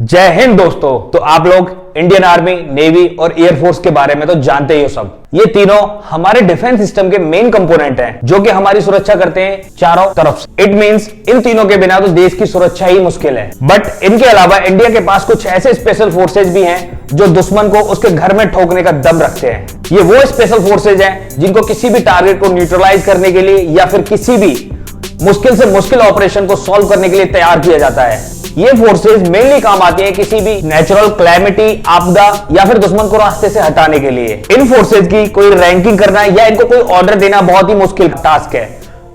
जय हिंद दोस्तों। तो आप लोग इंडियन आर्मी, नेवी और एयरफोर्स के बारे में तो जानते ही हो सब। ये तीनों हमारे डिफेंस सिस्टम के मेन कंपोनेंट हैं जो कि हमारी सुरक्षा करते हैं चारों तरफ से। इट मींस इन तीनों के बिना तो देश की सुरक्षा ही मुश्किल है। बट इनके अलावा इंडिया के पास कुछ ऐसे स्पेशल फोर्सेज भी हैं जो दुश्मन को उसके घर में ठोकने का दम रखते हैं। ये वो स्पेशल फोर्सेज हैं जिनको किसी भी टारगेट को न्यूट्रलाइज करने के लिए या फिर किसी भी मुश्किल से मुश्किल ऑपरेशन को सॉल्व करने के लिए तैयार किया जाता है। ये फोर्सेज मेनली काम आती है किसी भी नेचुरल क्लैमिटी, आपदा या फिर दुश्मन को रास्ते से हटाने के लिए। इन फोर्सेज की कोई रैंकिंग करना या इनको कोई ऑर्डर देना बहुत ही मुश्किल टास्क है।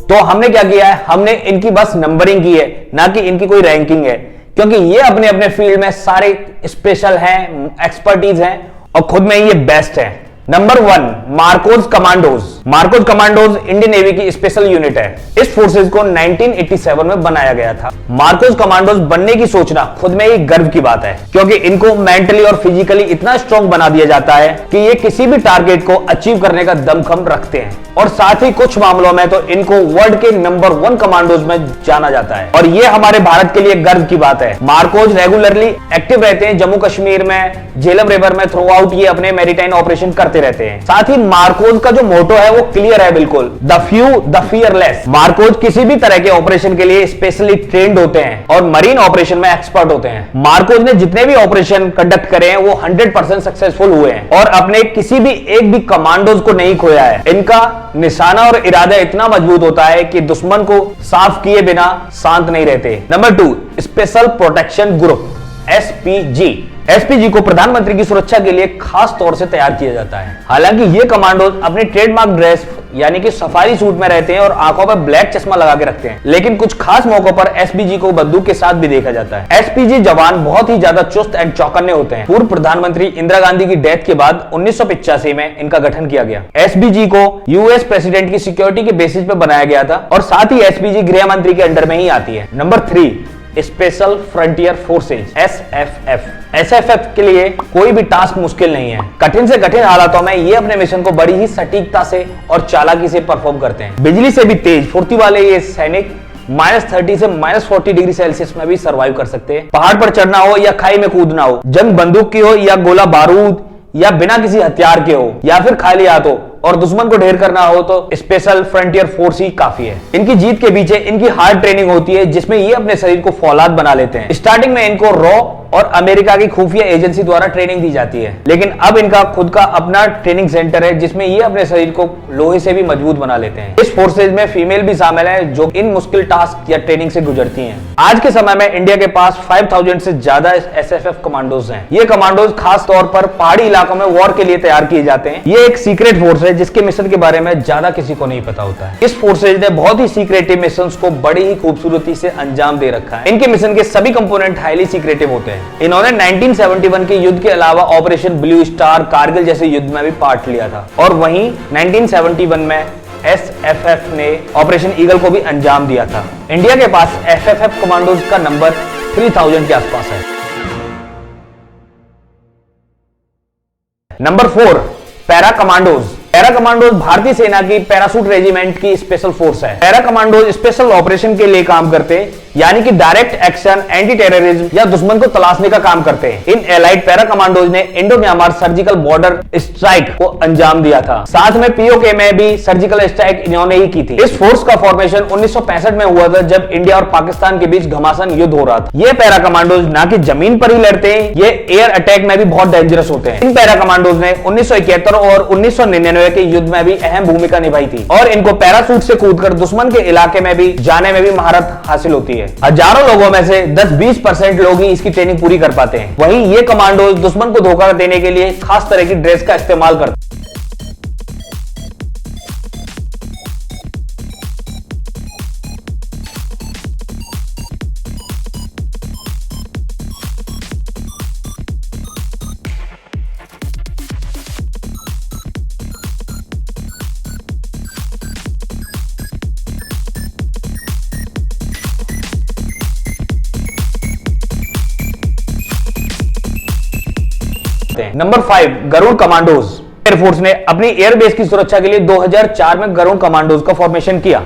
तो हमने क्या किया है, हमने इनकी बस नंबरिंग की है, ना कि इनकी कोई रैंकिंग है, क्योंकि ये अपने अपने फील्ड में सारे स्पेशल हैं, एक्सपर्टीज हैं और खुद में ये बेस्ट है। Number 1, Marcos commandos. Marcos commandos Indian navy की स्पेशल यूनिट है। इस फोर्सेज को 1987 में बनाया गया था। मार्कोस कमांडोज बनने की सोचना खुद में एक गर्व की बात है, क्योंकि इनको मेंटली और फिजिकली इतना स्ट्रॉन्ग बना दिया जाता है कि ये किसी भी टारगेट को अचीव करने का दमखम रखते हैं। और साथ ही कुछ मामलों में तो इनको वर्ल्ड के नंबर 1 कमांडोज में जाना जाता है और ये हमारे भारत के लिए गर्व की बात है। मार्कोस रेगुलरली एक्टिव रहते हैं जम्मू कश्मीर में, झेलम रिवर में, थ्रू आउट ये अपने मैरीटाइम ऑपरेशन करते रहते हैं। साथ ही मार्कोस का जो मोटो है वो क्लियर है बिल्कुल, the few the fearless. Marcos किसी भी तरह के ऑपरेशन के लिए स्पेशली ट्रेंड होते हैं और मरीन ऑपरेशन में एक्सपर्ट होते हैं। मार्कोस ने जितने भी ऑपरेशन कंडक्ट करे हैं वो 100% सक्सेसफुल हुए हैं और अपने किसी भी एक भी कमांडोज को नहीं खोया है। इनका निशाना और इरादा इतना मजबूत होता है कि दुश्मन को साफ किए बिना शांत नहीं रहते। Number 2, special protection group, SPG. SPG को प्रधानमंत्री की सुरक्षा के लिए खास तौर से तैयार किया जाता है। हालांकि ये कमांडोज अपनी ट्रेडमार्क ड्रेस यानी कि सफारी सूट में रहते हैं और आंखों पर ब्लैक चश्मा लगा के रखते हैं, लेकिन कुछ खास मौकों पर एसपीजी को बंदूक के साथ भी देखा जाता है। एसपीजी जवान बहुत ही ज्यादा चुस्त एंड चौकन्ने होते हैं। पूर्व प्रधानमंत्री इंदिरा गांधी की डेथ के बाद 1985 में इनका गठन किया गया। एसपीजी को यूएस प्रेसिडेंट की सिक्योरिटी के बेसिस पे बनाया गया था और साथ ही एसपीजी गृह मंत्री के अंडर में ही आती है। Number 3, special frontier forces, SFF. SFF के लिए कोई भी टास्क मुश्किल नहीं है। कठिन से कठिन हालातों में ये अपने मिशन को बड़ी ही सटीकता से और चालाकी से परफॉर्म करते हैं। बिजली से भी तेज फुर्ती वाले ये सैनिक -30 से -40 डिग्री सेल्सियस में भी सर्वाइव कर सकते हैं। पहाड़ पर चढ़ना हो या खाई में कूदना हो, जंग बंदूक की हो या गोला बारूद या बिना किसी हथियार के हो या फिर खाली हाथ हो और दुश्मन को ढेर करना हो तो स्पेशल फ्रंटियर फोर्स ही काफी है। इनकी जीत के पीछे इनकी हार्ड ट्रेनिंग होती है जिसमें ये अपने शरीर को फौलाद बना लेते हैं। स्टार्टिंग में इनको रॉ और अमेरिका की खुफिया एजेंसी द्वारा ट्रेनिंग दी जाती है, लेकिन अब इनका खुद का अपना ट्रेनिंग सेंटर है जिसमें ये अपने शरीर को लोहे से भी मजबूत बना लेते हैं। इस फोर्सेज में फीमेल भी शामिल है जो इन मुश्किल टास्क या ट्रेनिंग से गुजरती हैं। आज के समय में इंडिया के पास 5000 से ज्यादा एसएफएफ कमांडोज हैं। ये कमांडोज खास तौर पर पहाड़ी इलाकों में वॉर के लिए तैयार किए जाते हैं। ये एक सीक्रेट फोर्स है जिसके मिशन के बारे में ज्यादा किसी को नहीं पता होता है। इस फोर्सेज ने बहुत ही सीक्रेटिव मिशंस को बड़ी ही खूबसूरती से अंजाम दे रखा है। इनके मिशन के सभी कंपोनेंट हाईली सीक्रेटिव होते हैं। इन्होंने 1971 के युद्ध के अलावा ऑपरेशन ब्लू स्टार, कारगिल जैसे युद्ध में भी पार्ट लिया था और वहीं 1971 में एसएफएफ ने ऑपरेशन ईगल को भी अंजाम दिया था। इंडिया के पास एसएफएफ कमांडोज का नंबर 3000 के आसपास है। Number 4, para commandos. Para commandos भारतीय सेना की पैरासूट रेजिमेंट की स्पेशल फोर्स है। पैरा कमांडोज स्पेशल ऑपरेशन के लिए काम करते हैं, यानी कि डायरेक्ट एक्शन, एंटी टेररिज्म या दुश्मन को तलाशने का काम करते हैं। इन एलाइड पैरा कमांडोज ने Indo Myanmar surgical border strike को अंजाम दिया था। साथ में पीओके में भी सर्जिकल स्ट्राइक इन्होंने ही की थी। इस फोर्स का फॉर्मेशन 1965 में हुआ था जब इंडिया और पाकिस्तान के बीच घमासान युद्ध हो रहा था। ये पैरा कमांडोज ना कि जमीन पर ही लड़ते हैं, ये एयर अटैक में भी बहुत डेंजरस होते हैं। इन पैरा कमांडोज ने 1971 और 1999 के युद्ध में भी अहम भूमिका निभाई थी और इनको पैरासूट से कूदकर दुश्मन के इलाके में भी जाने में भी महारत हासिल होती है। हजारों लोगों में से 10-20% लोग ही इसकी ट्रेनिंग पूरी कर पाते हैं। वहीं ये कमांडोज दुश्मन को धोखा देने के लिए खास तरह की ड्रेस का इस्तेमाल करते हैं। Number 5, Garuda commandos. एयरफोर्स ने अपनी एयरबेस की सुरक्षा के लिए 2004 में गरुड़ कमांडोज का फॉर्मेशन किया।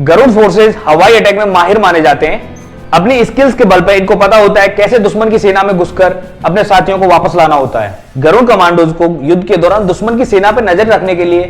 गरुड़ फोर्सेज हवाई अटैक में माहिर माने जाते हैं। अपनी स्किल्स के बल पर इनको पता होता है कैसे दुश्मन की सेना में घुसकर अपने साथियों को वापस लाना होता है। गरुड़ कमांडोज को युद्ध के दौरान दुश्मन की सेना पर नजर रखने के लिए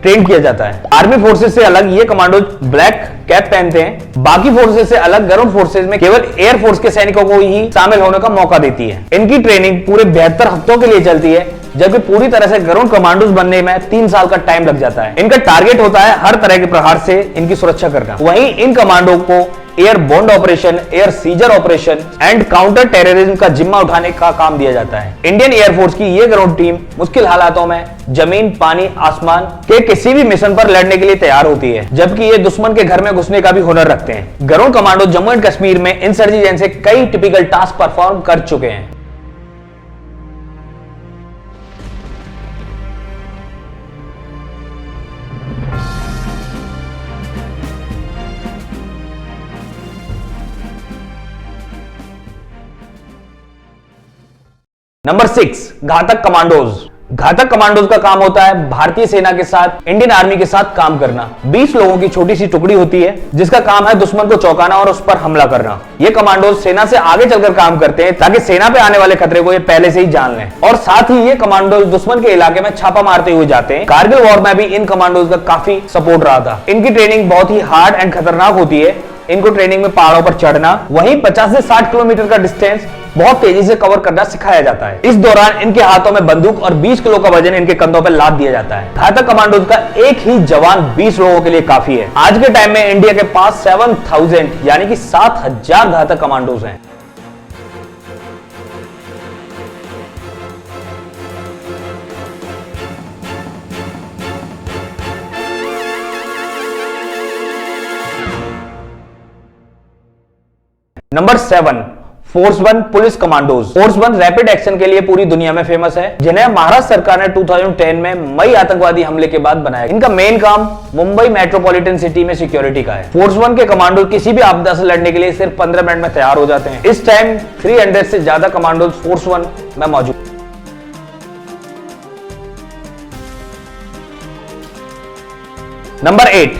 ट्रेन किया जाता है। आर्मी फोर्सेस से अलग ये कमांडोज ब्लैक कैप पहनते हैं। बाकी फोर्सेस से अलग गरुड़ फोर्सेस में केवल एयर फोर्स के सैनिकों को ही शामिल होने का मौका देती है। इनकी ट्रेनिंग पूरे 72 हफ्तों के लिए चलती है, जबकि पूरी तरह से गरुड़ कमांडोज बनने में 3 साल का टाइम लग जाता है। इनका टारगेट होता है हर तरह के प्रहार से इनकी सुरक्षा करना। वहीं इन कमांडो को airborne operation, air seizure operation and counter terrorism का जिम्मा उठाने का काम दिया जाता है। इंडियन एयरफोर्स की यह गरुड़ टीम मुश्किल हालातों में जमीन, पानी, आसमान के किसी भी मिशन पर लड़ने के लिए तैयार होती है, जबकि ये दुश्मन के घर में घुसने का भी हुनर रखते हैं। गरुड़ कमांडो जम्मू एंड कश्मीर में इंसर्जेंसी से कई टिपिकल टास्क परफॉर्म कर चुके हैं। नंबर 6, घातक कमांडोज। घातक कमांडोज का काम होता है भारतीय सेना के साथ, इंडियन आर्मी के साथ काम करना। 20 लोगों की छोटी सी टुकड़ी होती है जिसका काम है दुश्मन को चौंकाना और उस पर हमला करना। ये कमांडोज सेना से आगे चलकर काम करते हैं ताकि सेना पे आने वाले खतरे को ये पहले से ही जान लें, और साथ ही ये कमांडोज दुश्मन के इलाके में छापा मारते हुए जाते हैं। कारगिल वॉर में भी इन कमांडोज का काफी सपोर्ट रहा था। इनकी ट्रेनिंग बहुत ही हार्ड एंड खतरनाक होती है। इनको ट्रेनिंग में पहाड़ों पर चढ़ना, वहीं 50 से 60 किलोमीटर का डिस्टेंस बहुत तेजी से कवर करना सिखाया जाता है। इस दौरान इनके हाथों में बंदूक और 20 किलो का वजन इनके कंधों पर लाद दिया जाता है। घातक कमांडोज का एक ही जवान 20 लोगों के लिए काफी है। आज के टाइम में इंडिया के पास 7000 यानी कि 7000 घातक कमांडोज हैं। Number 7, force 1 police commandos. Force 1 rapid action के लिए पूरी दुनिया में फेमस है, जिन्हें महाराष्ट्र सरकार ने 2010 में मई आतंकवादी हमले के बाद बनाया। इनका मेन काम मुंबई मेट्रोपॉलिटन सिटी में सिक्योरिटी का है। फोर्स 1 के कमांडो किसी भी आपदा से लड़ने के लिए सिर्फ 15 मिनट में तैयार हो जाते हैं। इस टाइम 300 से ज्यादा कमांडोज फोर्स 1 में मौजूद। Number 8,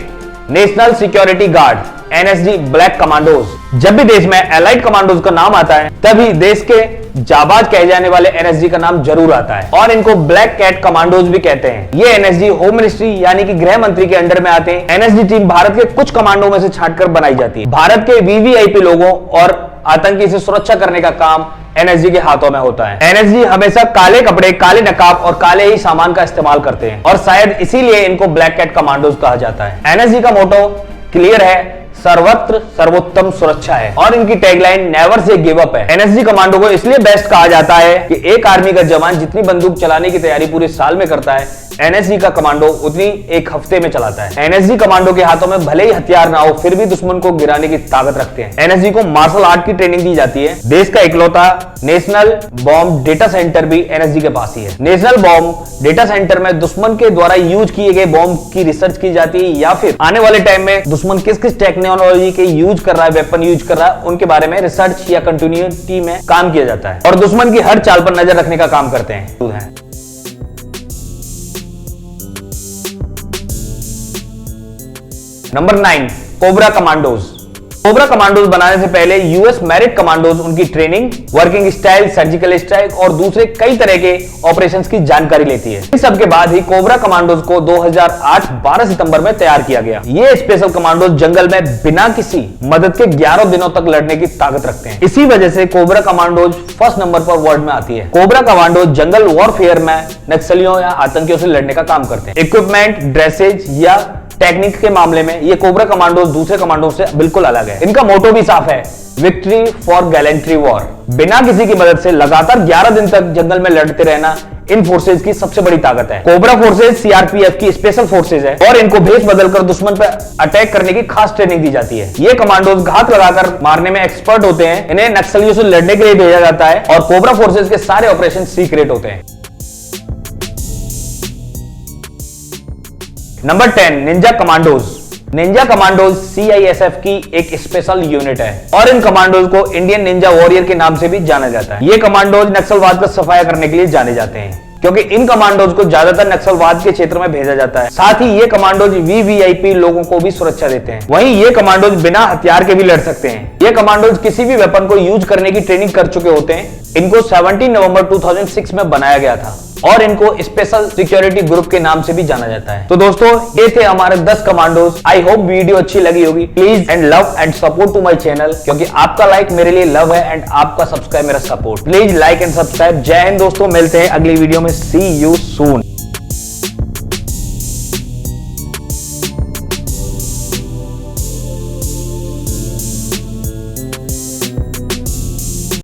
national security guard NSG black commandos. जब भी देश में एलाइड कमांडोज का नाम आता है, तभी देश के जाबाज कहे जाने वाले एनएसजी का नाम जरूर आता है, और इनको ब्लैक कैट कमांडोज भी कहते हैं। ये एनएसजी होम मिनिस्ट्री यानी कि गृह मंत्री के अंडर में आते हैं। एनएसजी टीम भारत के कुछ कमांडो में से छांटकर बनाई जाती है। भारत के वीवीआईपी लोगों और आतंकी से सुरक्षा करने का काम एनएसजी के हाथों में होता है। एनएसजी हमेशा काले कपड़े, काले नकाब और काले ही सामान का इस्तेमाल करते हैं, और शायद इसीलिए इनको ब्लैक कैट कमांडोज कहा जाता है। एनएसजी का मोटो क्लियर है, सर्वत्र सर्वोत्तम सुरक्षा है, और इनकी tagline never say give up है। एनएसजी कमांडो को इसलिए बेस्ट कहा जाता है कि एक आर्मी का जवान जितनी बंदूक चलाने की तैयारी पूरे साल में करता है, एनएसजी का कमांडो उतनी एक हफ्ते में चलाता है। एनएसजी कमांडो के हाथों में भले ही हथियार ना हो, फिर भी दुश्मन को गिराने की ताकत रखते हैं। एनएसजी को मार्शल आर्ट की ट्रेनिंग दी जाती है। देश का इकलौता नेशनल बॉम्ब डेटा सेंटर भी एनएसजी के पास ही है। नेशनल बॉम्ब डेटा सेंटर में दुश्मन के द्वारा यूज किए गए बॉम्ब की रिसर्च की जाती है, या फिर आने वाले टाइम में दुश्मन किस किस टेक्नोलॉजी के यूज कर रहा है, वेपन यूज कर रहा है, उनके बारे में रिसर्च या कंटिन्यूटी में काम किया जाता है, और दुश्मन की हर चाल पर नजर रखने का काम करते हैं। Number 9, cobra commandos. Cobra commandos बनाने से पहले यूएस मेरिट कमांडोज उनकी training, working style, surgical strike और दूसरे कई तरह के ऑपरेशंस की जानकारी लेती है। इन सब के बाद ही कोबरा कमांडोज को 2008 12 सितंबर में तैयार किया गया। ये स्पेशल कमांडोज जंगल में बिना किसी मदद के 11 दिनों तक लड़ने की ताकत रखते हैं। इसी वजह से कोबरा कमांडोज फर्स्ट नंबर पर वर्ल्ड में आती है। कोबरा कमांडोज जंगल वॉरफेयर में नक्सलियों या आतंकियों से लड़ने का काम करते हैं। इक्विपमेंट, ड्रेसेज या टेक्निक के मामले में ये कोबरा कमांडोज दूसरे कमांडो से बिल्कुल अलग है। इनका मोटो भी साफ है, विक्ट्री फॉर गैलेंट्री वॉर। बिना किसी की मदद से लगातार 11 दिन तक जंगल में लड़ते रहना इन फोर्सेज की सबसे बड़ी ताकत है। कोबरा फोर्सेज सीआरपीएफ की स्पेशल फोर्सेज है, और इनको भेष बदलकर दुश्मन पर अटैक करने की खास ट्रेनिंग दी जाती है। ये कमांडोज घात लगाकर मारने में एक्सपर्ट होते हैं। इन्हें नक्सलियों से लड़ने के लिए भेजा जाता है, और कोबरा फोर्सेज के सारे ऑपरेशन सीक्रेट होते हैं। Number 10, Ninja commandos. Ninja commandos CISF की एक स्पेशल यूनिट है, और इन कमांडोज को इंडियन निंजा वॉरियर के नाम से भी जाना जाता है। ये कमांडोज नक्सलवाद का सफाया करने के लिए जाने जाते हैं। क्योंकि इन कमांडोज को ज्यादातर नक्सलवाद के क्षेत्र में भेजा जाता है। साथ ही ये कमांडोज वीवीआईपी लोगों को भी सुरक्षा देते हैं। वहीं ये कमांडोज बिना हथियार के भी लड़ सकते हैं। ये कमांडोज किसी भी वेपन को यूज करने की ट्रेनिंग कर चुके होते हैं। इनको 17 नवंबर 2006 में बनाया गया था और इनको स्पेशल सिक्योरिटी ग्रुप के नाम से भी जाना जाता है। तो दोस्तों, ये थे हमारे 10 कमांडोज। आई होप वीडियो अच्छी लगी होगी। Please and love and support to my channel, क्योंकि आपका लाइक मेरे लिए लव है एंड आपका सब्सक्राइब मेरा support. Please like and subscribe. जय हिंद दोस्तों, मिलते हैं अगली वीडियो में। सी यू सून।